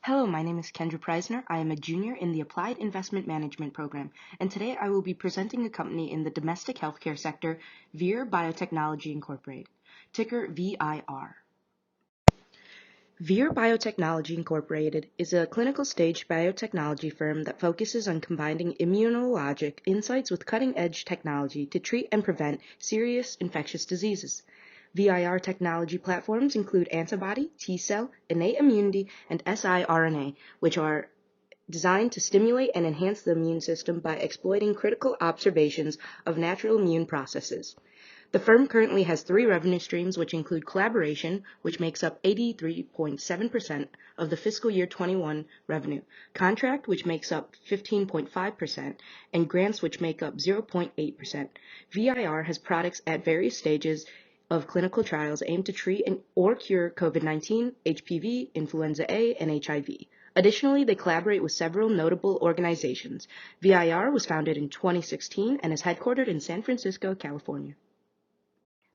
Hello, my name is Kendra Preissner. I am a junior in the Applied Investment Management program, and today I will be presenting a company in the domestic healthcare sector, VIR Biotechnology Incorporated, ticker VIR. VIR Biotechnology Incorporated is a clinical stage biotechnology firm that focuses on combining immunologic insights with cutting-edge technology to treat and prevent serious infectious diseases. VIR technology platforms include antibody, T-cell, innate immunity, and siRNA, which are designed to stimulate and enhance the immune system by exploiting critical observations of natural immune processes. The firm currently has 3 revenue streams, which include collaboration, which makes up 83.7% of the fiscal year 21 revenue, contract, which makes up 15.5%, and grants, which make up 0.8%. VIR has products at various stages of clinical trials aimed to treat or cure COVID-19, HPV, influenza A, and HIV. Additionally, they collaborate with several notable organizations. VIR was founded in 2016 and is headquartered in San Francisco, California.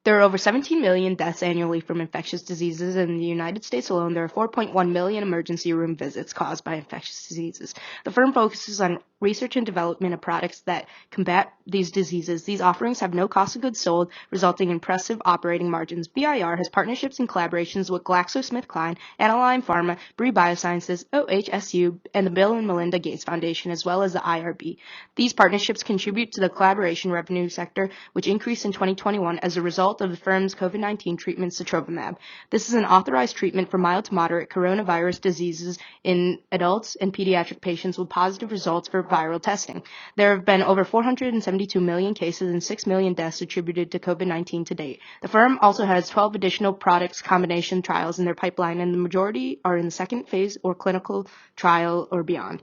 There are over 17 million deaths annually from infectious diseases. In the United States alone, there are 4.1 million emergency room visits caused by infectious diseases. The firm focuses on research and development of products that combat these diseases. These offerings have no cost of goods sold, resulting in impressive operating margins. VIR has partnerships and collaborations with GlaxoSmithKline, Analyme Pharma, Brii Biosciences, OHSU, and the Bill and Melinda Gates Foundation, as well as the IRB. These partnerships contribute to the collaboration revenue sector, which increased in 2021 as a result of the firm's COVID-19 treatment, sotrovimab. This is an authorized treatment for mild to moderate coronavirus diseases in adults and pediatric patients with positive results for viral testing. There have been over 472 million cases and 6 million deaths attributed to COVID-19 to date. The firm also has 12 additional products combination trials in their pipeline, and the majority are in the second phase or clinical trial or beyond.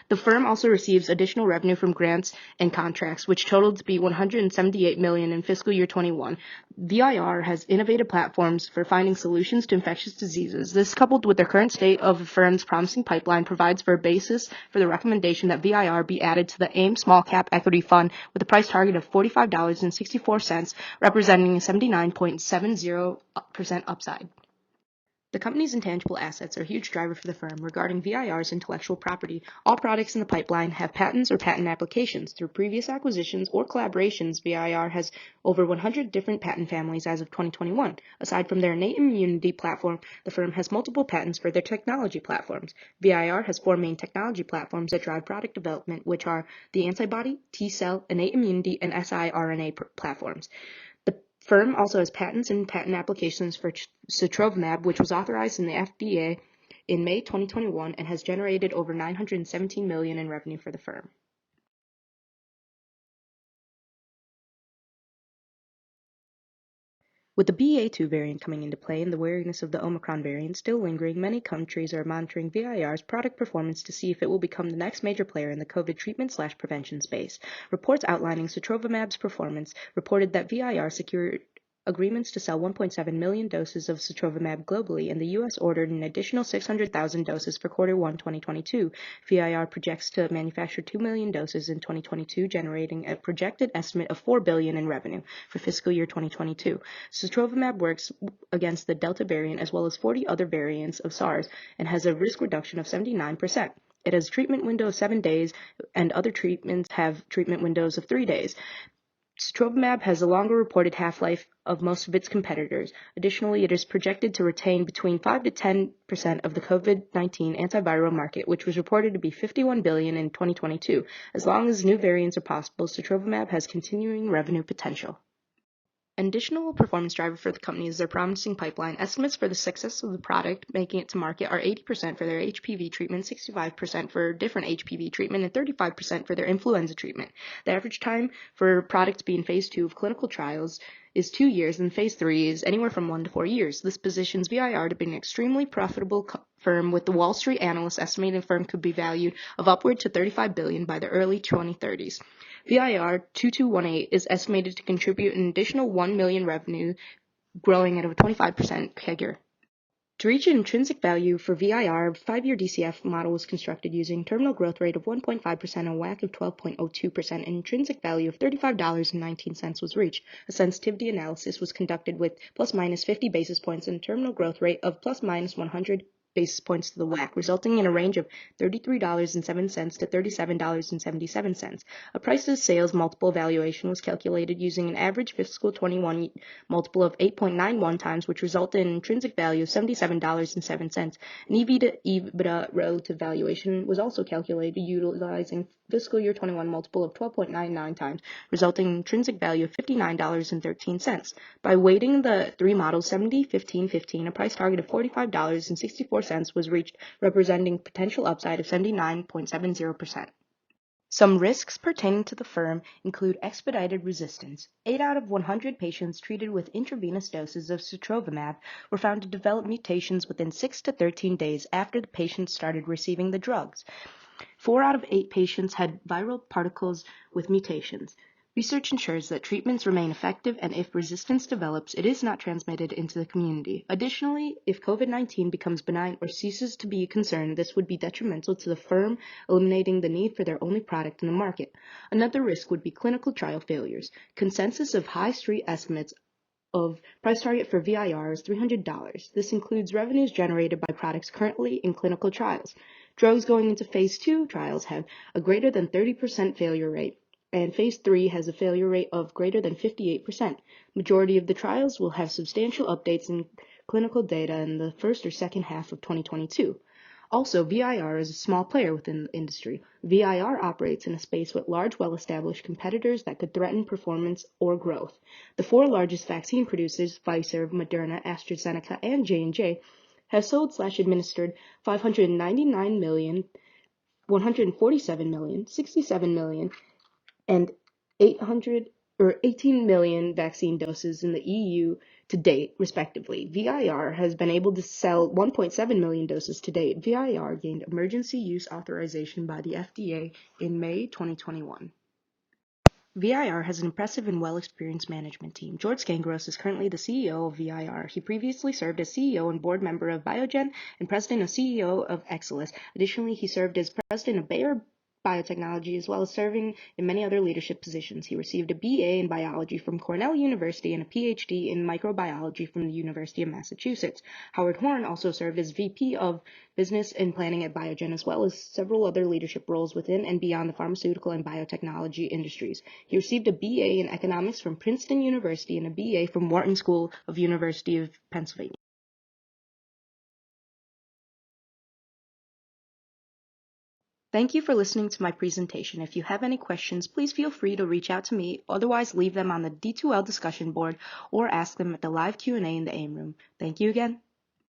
The firm also receives additional revenue from grants and contracts, which totaled to be $178 million in fiscal year 21. VIR has innovative platforms for finding solutions to infectious diseases. This, coupled with the current state of the firm's promising pipeline, provides for a basis for the recommendation that VIR be added to the AIM Small Cap Equity Fund with a price target of $45.64, representing a 79.70% upside. The company's intangible assets are a huge driver for the firm. Regarding VIR's intellectual property, all products in the pipeline have patents or patent applications. Through previous acquisitions or collaborations, VIR has over 100 different patent families as of 2021. Aside from their innate immunity platform, the firm has multiple patents for their technology platforms. VIR has 4 main technology platforms that drive product development, which are the antibody, T-cell, innate immunity, and siRNA platforms. The firm also has patents and patent applications for sotrovimab, which was authorized in the FDA in May 2021 and has generated over $917 million in revenue for the firm. With the BA.2 variant coming into play and the wariness of the Omicron variant still lingering, many countries are monitoring VIR's product performance to see if it will become the next major player in the COVID treatment/prevention space. Reports outlining sotrovimab's performance reported that VIR secured agreements to sell 1.7 million doses of sotrovimab globally, and the U.S. ordered an additional 600,000 doses for Q1 2022. VIR projects to manufacture 2 million doses in 2022, generating a projected estimate of $4 billion in revenue for fiscal year 2022. Sotrovimab works against the Delta variant as well as 40 other variants of SARS and has a risk reduction of 79%. It has a treatment window of 7 days, and other treatments have treatment windows of 3 days. Sotrovimab has a longer reported half-life of most of its competitors. Additionally, it is projected to retain between 5 to 10% of the COVID-19 antiviral market, which was reported to be $51 billion in 2022. As long as new variants are possible, sotrovimab has continuing revenue potential. An additional performance driver for the company is their promising pipeline. Estimates for the success of the product making it to market are 80% for their HPV treatment, 65% for different HPV treatment, and 35% for their influenza treatment. The average time for products to be in phase 2 of clinical trials is 2 years, and phase 3 is anywhere from 1 to 4 years. This positions VIR to be an extremely profitable firm, with the Wall Street analysts estimating the firm could be valued of upward to $35 billion by the early 2030s. VIR 2218 is estimated to contribute an additional $1 million revenue, growing at a 25% CAGR. To reach an intrinsic value for VIR, a 5-year DCF model was constructed using terminal growth rate of 1.5% and a WACC of 12.02%. An intrinsic value of $35.19 was reached. A sensitivity analysis was conducted with plus minus 50 basis points and a terminal growth rate of plus minus 100 basis points to the WACC, resulting in a range of $33.07 to $37.77. A price-to-sales multiple valuation was calculated using an average fiscal 21 multiple of 8.91 times, which resulted in an intrinsic value of $77.07. An EV to EBITDA relative valuation was also calculated utilizing fiscal year 21 multiple of 12.99 times, resulting in intrinsic value of $59.13. By weighting the three models 70, 15, 15, a price target of $45.64 was reached, representing potential upside of 79.70%. Some risks pertaining to the firm include expedited resistance. 8 out of 100 patients treated with intravenous doses of sotrovimab were found to develop mutations within 6 to 13 days after the patient started receiving the drugs. 4 out of 8 patients had viral particles with mutations. Research ensures that treatments remain effective, and if resistance develops, it is not transmitted into the community. Additionally, if COVID-19 becomes benign or ceases to be a concern, this would be detrimental to the firm, eliminating the need for their only product in the market. Another risk would be clinical trial failures. Consensus of high street estimates of price target for VIR is $300. This includes revenues generated by products currently in clinical trials. Drugs going into phase 2 trials have a greater than 30% failure rate, and phase 3 has a failure rate of greater than 58%. Majority of the trials will have substantial updates in clinical data in the first or second half of 2022. Also, VIR is a small player within the industry. VIR operates in a space with large, well-established competitors that could threaten performance or growth. The 4 largest vaccine producers, Pfizer, Moderna, AstraZeneca, and J&J, have sold/administered 599 million, 147 million, 67 million, and 18 million vaccine doses in the EU to date, respectively. VIR has been able to sell 1.7 million doses to date. VIR gained emergency use authorization by the FDA in May 2021. VIR has an impressive and well-experienced management team. George Gangros is currently the CEO of VIR. He previously served as CEO and board member of Biogen and president and CEO of Exelis. Additionally, he served as president of VIR Biotechnology, as well as serving in many other leadership positions. He received a BA in biology from Cornell University and a PhD in microbiology from the University of Massachusetts. Howard Horn also served as VP of Business and Planning at Biogen, as well as several other leadership roles within and beyond the pharmaceutical and biotechnology industries. He received a BA in economics from Princeton University and a BA from Wharton School of University of Pennsylvania. Thank you for listening to my presentation. If you have any questions, please feel free to reach out to me. Otherwise, leave them on the D2L discussion board or ask them at the live Q&A in the AIM room. Thank you again.